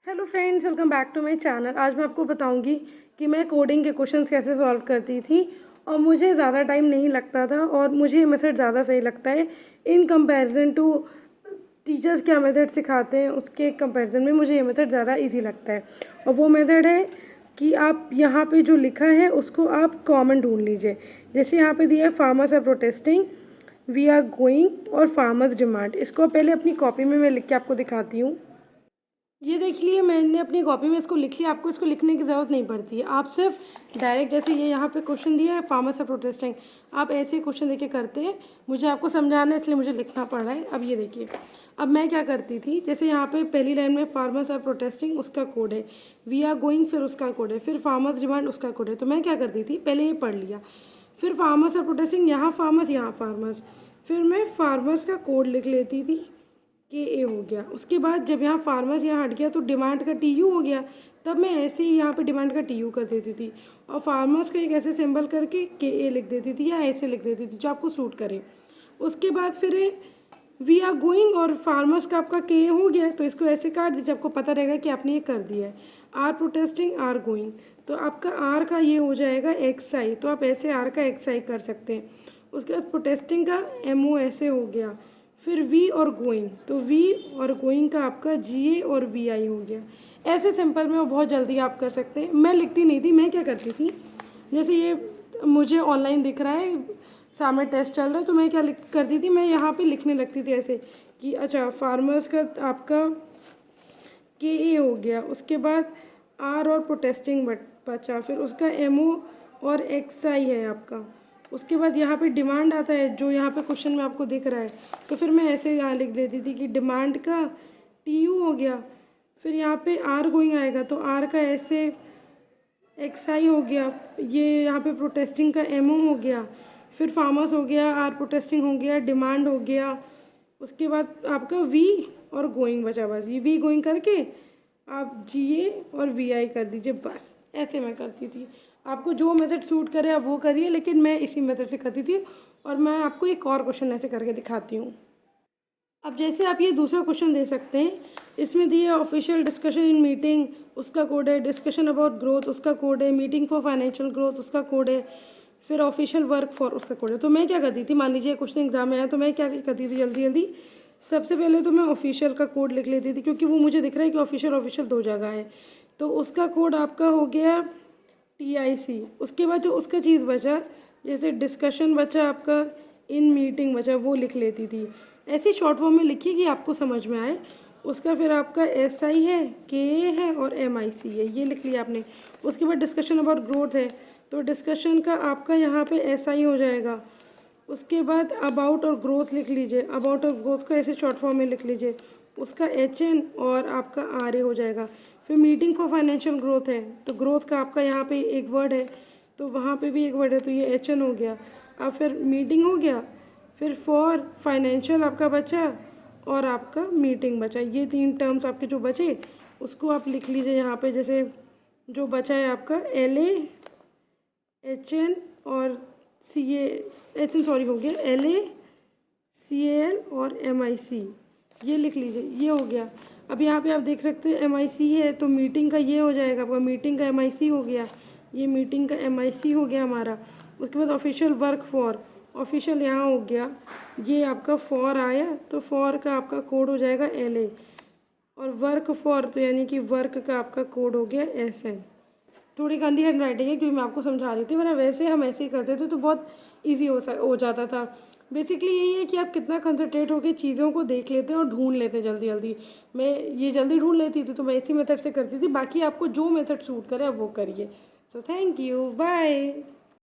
Hello friends, welcome back to my channel. आज मैं आपको बताऊंगी कि मैं कोडिंग के क्वेश्चंस कैसे सॉल्व करती थी और मुझे ज़्यादा टाइम नहीं लगता था और मुझे ये मेथड ज़्यादा सही लगता है इन कंपैरिजन टू टीचर्स क्या मेथड सिखाते हैं उसके कंपैरिजन में मुझे ये मेथड ज़्यादा इजी लगता है। और वो मेथड है कि आप यहाँ पे जो लिखा है उसको आप कॉमन ढूंढ लीजिए। जैसे यहाँ पे दिया है farmers are protesting, we are going और फार्मर्स डिमांड। इसको पहले अपनी कॉपी में मैं लिख के आपको दिखाती हूँ। ये देख लिए मैंने अपनी कॉपी में इसको लिख लिया। आपको इसको लिखने की ज़रूरत नहीं पड़ती है, आप सिर्फ डायरेक्ट जैसे ये यहाँ पे क्वेश्चन दिया है फार्मर्स आर प्रोटेस्टिंग, आप ऐसे क्वेश्चन देके करते हैं। मुझे आपको समझाना है इसलिए मुझे लिखना पड़ रहा है। अब ये देखिए, अब मैं क्या करती थी, जैसे यहाँ पे पहली लाइन में फार्मर्स आर प्रोटेस्टिंग उसका कोड है, वी आर गोइंग फिर उसका कोड है, फिर फार्मर्स डिमांड उसका कोड है। तो मैं क्या करती थी, पहले ये पढ़ लिया, फिर फार्मर्स आर प्रोटेस्टिंग, यहाँ फार्मर्स, फिर मैं फार्मर्स का कोड लिख लेती थी के ए हो गया। उसके बाद जब यहाँ फार्मर्स यहाँ हट गया तो डिमांड का टी यू हो गया, तब मैं ऐसे ही यहाँ पे डिमांड का टी यू कर देती थी और फार्मर्स का एक ऐसे सिंबल करके के ए लिख देती थी या ऐसे लिख देती थी जो आपको सूट करे। उसके बाद फिर वी आर गोइंग और फार्मर्स का आपका के ए हो गया तो इसको ऐसे काट दीजिए, आपको पता रहेगा कि आपने ये कर दिया है। आर प्रोटेस्टिंग आर गोइंग, तो आपका आर का ये हो जाएगा एक्स आई, तो आप ऐसे आर का एक्स आई कर सकते हैं। उसके बाद प्रोटेस्टिंग का एम ओ ऐसे हो गया, फिर वी और गोइंग, तो वी और गोइंग का आपका जी ए और वी आई हो गया। ऐसे सिंपल में वो बहुत जल्दी आप कर सकते हैं। मैं लिखती नहीं थी, मैं क्या करती थी, जैसे ये मुझे ऑनलाइन दिख रहा है सामने टेस्ट चल रहा है तो मैं क्या करती थी, मैं यहाँ पे लिखने लगती थी ऐसे कि अच्छा फार्मर्स का आपका के ए हो गया, उसके बाद आर और प्रोटेस्टिंग बचा, फिर उसका एम ओ और एक्स आई है आपका। उसके बाद यहाँ पे डिमांड आता है जो यहाँ पे क्वेश्चन में आपको दिख रहा है, तो फिर मैं ऐसे यहाँ लिख देती थी कि डिमांड का टी यू हो गया, फिर यहाँ पे आर गोइंग आएगा तो आर का ऐसे एक्स आई हो गया, ये यहाँ पे प्रोटेस्टिंग का एम ओ हो गया, फिर फार्मर्स हो गया, आर प्रोटेस्टिंग हो गया, डिमांड हो गया। उसके बाद आपका वी और गोइंग बचा, बस ये वी गोइंग करके आप जी ए और वी आई कर दीजिए, बस ऐसे मैं करती थी। आपको जो मेथड सूट करे आप वो करिए, लेकिन मैं इसी मेथड से करती थी। और मैं आपको एक और क्वेश्चन ऐसे करके दिखाती हूँ। अब जैसे आप ये दूसरा क्वेश्चन दे सकते हैं, इसमें दिए ऑफिशियल डिस्कशन इन मीटिंग उसका कोड है, डिस्कशन अबाउट ग्रोथ उसका कोड है, मीटिंग फॉर फाइनेंशियल ग्रोथ उसका कोड है, फिर ऑफिशियल वर्क फॉर उसका कोड है। तो मैं क्या करती थी, मान लीजिए क्वेश्चन एग्जाम में आया तो मैं क्या करती थी, जल्दी जल्दी सबसे पहले तो मैं ऑफिशियल का कोड लिख लेती थी, क्योंकि वो मुझे दिख रहा है कि ऑफिशियल दो जगह है। तो उसका कोड आपका हो गया TIC। उसके बाद जो उसका चीज़ बचा, जैसे डिस्कशन बचा आपका, इन मीटिंग बचा, वो लिख लेती थी। ऐसे शॉर्ट फॉर्म में लिखिए कि आपको समझ में आए। उसका फिर आपका SI है, KA है और MIC है, ये लिख लिया आपने। उसके बाद डिस्कशन अबाउट ग्रोथ है तो डिस्कशन का आपका यहाँ पे SI हो जाएगा। उसके बाद अबाउट और ग्रोथ लिख लीजिए, अबाउट और ग्रोथ को ऐसे शॉर्ट फॉर्म में लिख लीजिए, उसका HN और आपका RA हो जाएगा। फिर मीटिंग फॉर फाइनेंशियल ग्रोथ है तो ग्रोथ का आपका यहाँ पे एक वर्ड है तो वहाँ पे भी एक वर्ड है तो ये HN हो गया। अब फिर मीटिंग हो गया, फिर फॉर फाइनेंशियल आपका बचा और आपका मीटिंग बचा। ये तीन टर्म्स आपके जो बचे उसको आप लिख लीजिए यहाँ पे। जैसे जो बचा है आपका LA HN और HN सॉरी हो गया, LA CAL और MIC, ये लिख लीजिए, ये हो गया। अब यहाँ पे आप देख सकते हैं MIC है तो मीटिंग का ये हो जाएगा आपका, मीटिंग का MIC हो गया, ये मीटिंग का MIC हो गया हमारा। उसके बाद ऑफिशियल वर्क फॉर, ऑफिशियल यहाँ हो गया, ये आपका फॉर आया तो फॉर का आपका कोड हो जाएगा LA और वर्क फॉर तो यानी कि वर्क का आपका कोड हो गया SN। थोड़ी गंदी हैंड राइटिंग है क्योंकि मैं आपको समझा रही थी, वरना वैसे हम ऐसे ही करते थे तो बहुत ईजी हो जाता था। बेसिकली यही है कि आप कितना कंसंट्रेट होकर चीज़ों को देख लेते हैं और ढूंढ लेते हैं जल्दी जल्दी। मैं ये जल्दी ढूंढ लेती थी तो मैं इसी मेथड से करती थी। बाकी आपको जो मेथड सूट करे आप वो करिए। So thank you, bye.